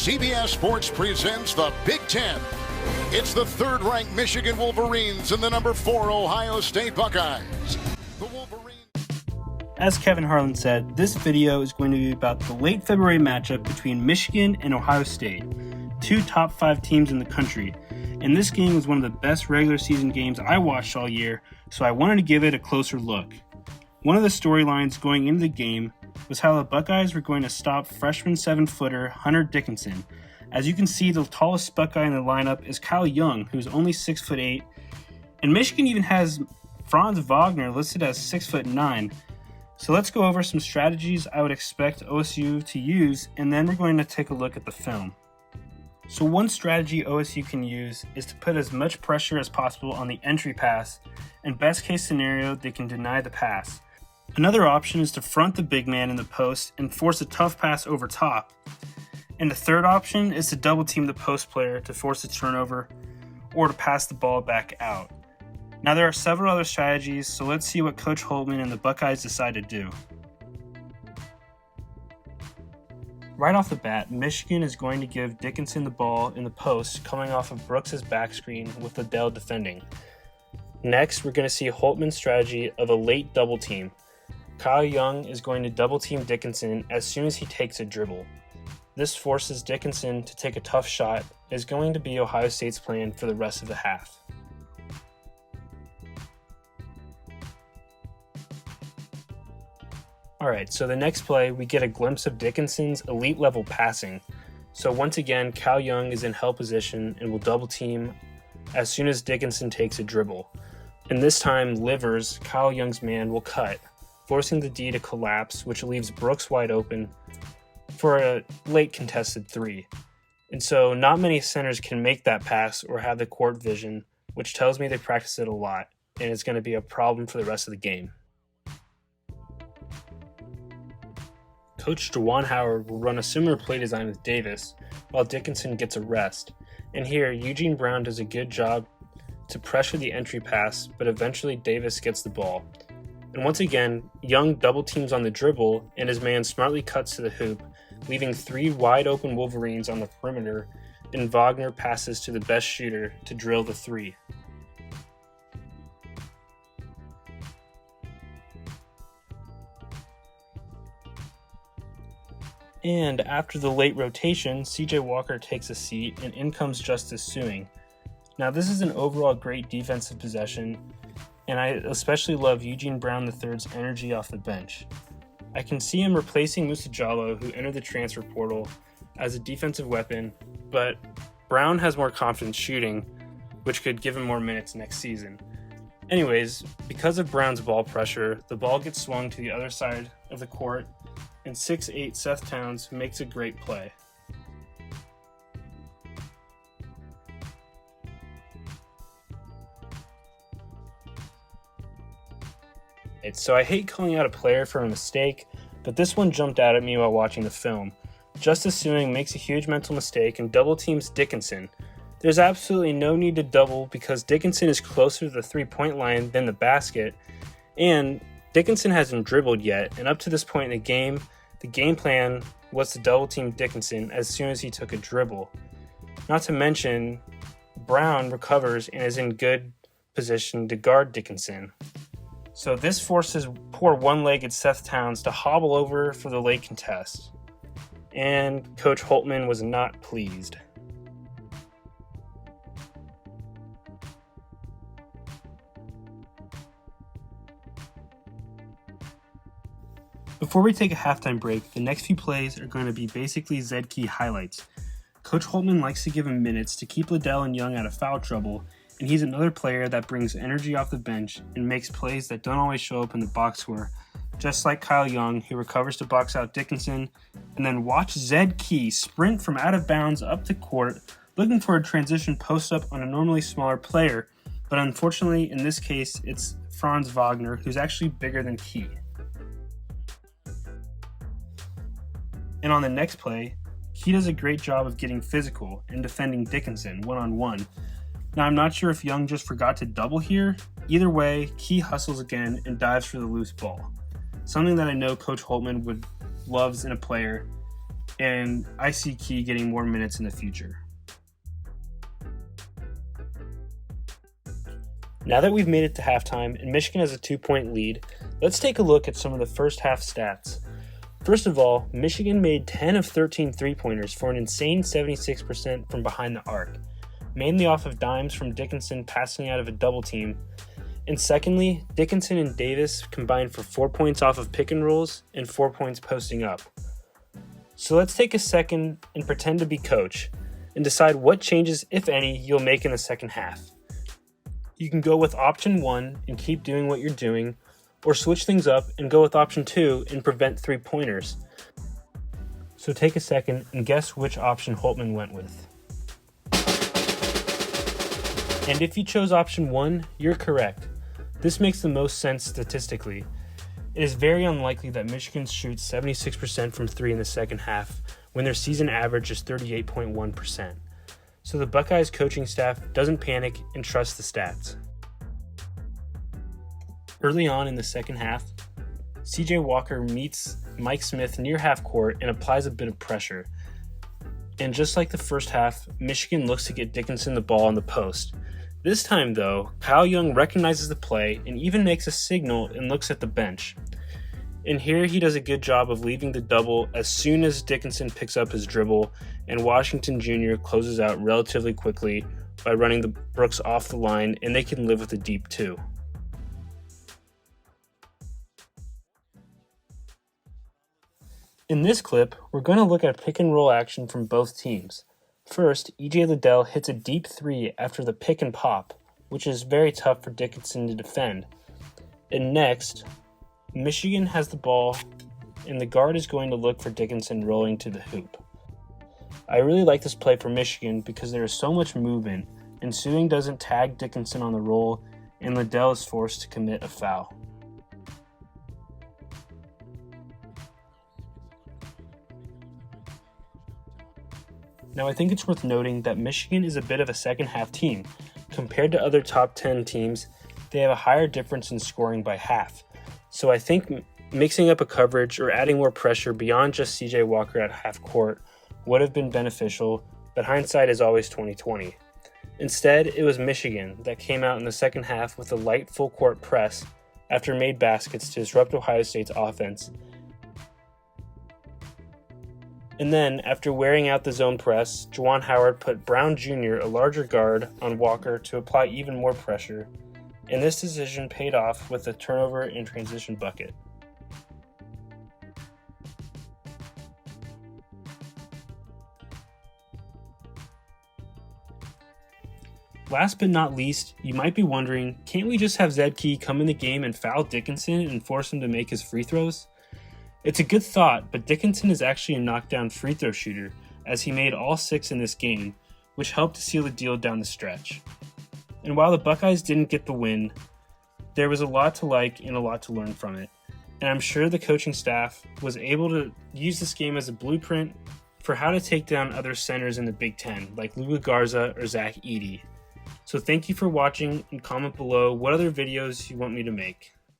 CBS Sports presents the Big Ten. It's the third-ranked Michigan Wolverines and the number 4 Ohio State Buckeyes. The Wolverines. As Kevin Harlan said, this video is going to be about the late February matchup between Michigan and Ohio State, two top 5 teams in the country. And this game was one of the best regular season games I watched all year, so I wanted to give it a closer look. One of the storylines going into the game was how the Buckeyes were going to stop freshman 7-footer Hunter Dickinson. As you can see, the tallest Buckeye in the lineup is Kyle Young, who's only 6'8", and Michigan even has Franz Wagner listed as 6'9". So let's go over some strategies I would expect OSU to use, and then we're going to take a look at the film. So one strategy OSU can use is to put as much pressure as possible on the entry pass, and best case scenario, they can deny the pass. Another option is to front the big man in the post and force a tough pass over top. And the third option is to double team the post player to force a turnover or to pass the ball back out. Now there are several other strategies, so let's see what Coach Holtman and the Buckeyes decide to do. Right off the bat, Michigan is going to give Dickinson the ball in the post coming off of Brooks' back screen with Liddell defending. Next, we're going to see Holtman's strategy of a late double team. Kyle Young is going to double team Dickinson as soon as he takes a dribble. This forces Dickinson to take a tough shot and is going to be Ohio State's plan for the rest of the half. Alright, so the next play, we get a glimpse of Dickinson's elite level passing. So once again, Kyle Young is in hell position and will double team as soon as Dickinson takes a dribble. And this time, Livers, Kyle Young's man, will cut, forcing the D to collapse, which leaves Brooks wide open for a late contested 3. And so not many centers can make that pass or have the court vision, which tells me they practice it a lot, and it's going to be a problem for the rest of the game. Coach Juwan Howard will run a similar play design with Davis, while Dickinson gets a rest. And here, Eugene Brown does a good job to pressure the entry pass, but eventually Davis gets the ball. And once again, Young double teams on the dribble, and his man smartly cuts to the hoop, leaving 3 wide open Wolverines on the perimeter, and Wagner passes to the best shooter to drill the 3. And after the late rotation, CJ Walker takes a seat, and in comes Justice Suing. Now this is an overall great defensive possession, and I especially love Eugene Brown III's energy off the bench. I can see him replacing Musa Jallow, who entered the transfer portal, as a defensive weapon, but Brown has more confidence shooting, which could give him more minutes next season. Anyways, because of Brown's ball pressure, the ball gets swung to the other side of the court, and 6'8" Seth Towns makes a great play. So I hate calling out a player for a mistake, but this one jumped out at me while watching the film. Justice Suing makes a huge mental mistake and double teams Dickinson. There's absolutely no need to double because Dickinson is closer to the 3-point line than the basket, and Dickinson hasn't dribbled yet, and up to this point in the game plan was to double team Dickinson as soon as he took a dribble. Not to mention, Brown recovers and is in good position to guard Dickinson. So this forces poor one-legged Seth Towns to hobble over for the late contest. And Coach Holtman was not pleased. Before we take a halftime break, the next few plays are going to be basically Zed Key highlights. Coach Holtman likes to give him minutes to keep Liddell and Young out of foul trouble, and he's another player that brings energy off the bench and makes plays that don't always show up in the box score, just like Kyle Young, who recovers to box out Dickinson, and then watch Zed Key sprint from out of bounds up the court, looking for a transition post-up on a normally smaller player, but unfortunately in this case it's Franz Wagner, who's actually bigger than Key. And on the next play, Key does a great job of getting physical and defending Dickinson one-on-one. Now I'm not sure if Young just forgot to double here. Either way, Key hustles again and dives for the loose ball. Something that I know Coach Holtman loves in a player, and I see Key getting more minutes in the future. Now that we've made it to halftime and Michigan has a 2-point lead, let's take a look at some of the first half stats. First of all, Michigan made 10 of 13 3-pointers for an insane 76% from behind the arc, mainly off of dimes from Dickinson passing out of a double team. And secondly, Dickinson and Davis combined for 4 points off of pick and rolls and 4 points posting up. So let's take a second and pretend to be coach and decide what changes, if any, you'll make in the second half. You can go with option 1 and keep doing what you're doing, or switch things up and go with option 2 and prevent 3-pointers. So take a second and guess which option Holtman went with. And if you chose option 1, you're correct. This makes the most sense statistically. It is very unlikely that Michigan shoots 76% from 3 in the second half when their season average is 38.1%. So the Buckeyes coaching staff doesn't panic and trust the stats. Early on in the second half, CJ Walker meets Mike Smith near half court and applies a bit of pressure. And just like the first half, Michigan looks to get Dickinson the ball on the post. This time though, Kyle Young recognizes the play and even makes a signal and looks at the bench. And here he does a good job of leaving the double as soon as Dickinson picks up his dribble, and Washington Jr. closes out relatively quickly by running the Brooks off the line, and they can live with a deep 2. In this clip, we're going to look at pick and roll action from both teams. First, E.J. Liddell hits a deep 3 after the pick and pop, which is very tough for Dickinson to defend. And next, Michigan has the ball, and the guard is going to look for Dickinson rolling to the hoop. I really like this play for Michigan because there is so much movement, and Suing doesn't tag Dickinson on the roll, and Liddell is forced to commit a foul. Now I think it's worth noting that Michigan is a bit of a second half team. Compared to other top 10 teams, they have a higher difference in scoring by half. So I think mixing up a coverage or adding more pressure beyond just CJ Walker at half court would have been beneficial, but hindsight is always 20/20. Instead, it was Michigan that came out in the second half with a light full court press after made baskets to disrupt Ohio State's offense. And then, after wearing out the zone press, Juwan Howard put Brown Jr., a larger guard, on Walker to apply even more pressure, and this decision paid off with a turnover and transition bucket. Last but not least, you might be wondering, can't we just have Zed Key come in the game and foul Dickinson and force him to make his free throws? It's a good thought, but Dickinson is actually a knockdown free throw shooter, as he made all 6 in this game, which helped to seal the deal down the stretch. And while the Buckeyes didn't get the win, there was a lot to like and a lot to learn from it. And I'm sure the coaching staff was able to use this game as a blueprint for how to take down other centers in the Big Ten, like Luka Garza or Zach Edey. So thank you for watching, and comment below what other videos you want me to make.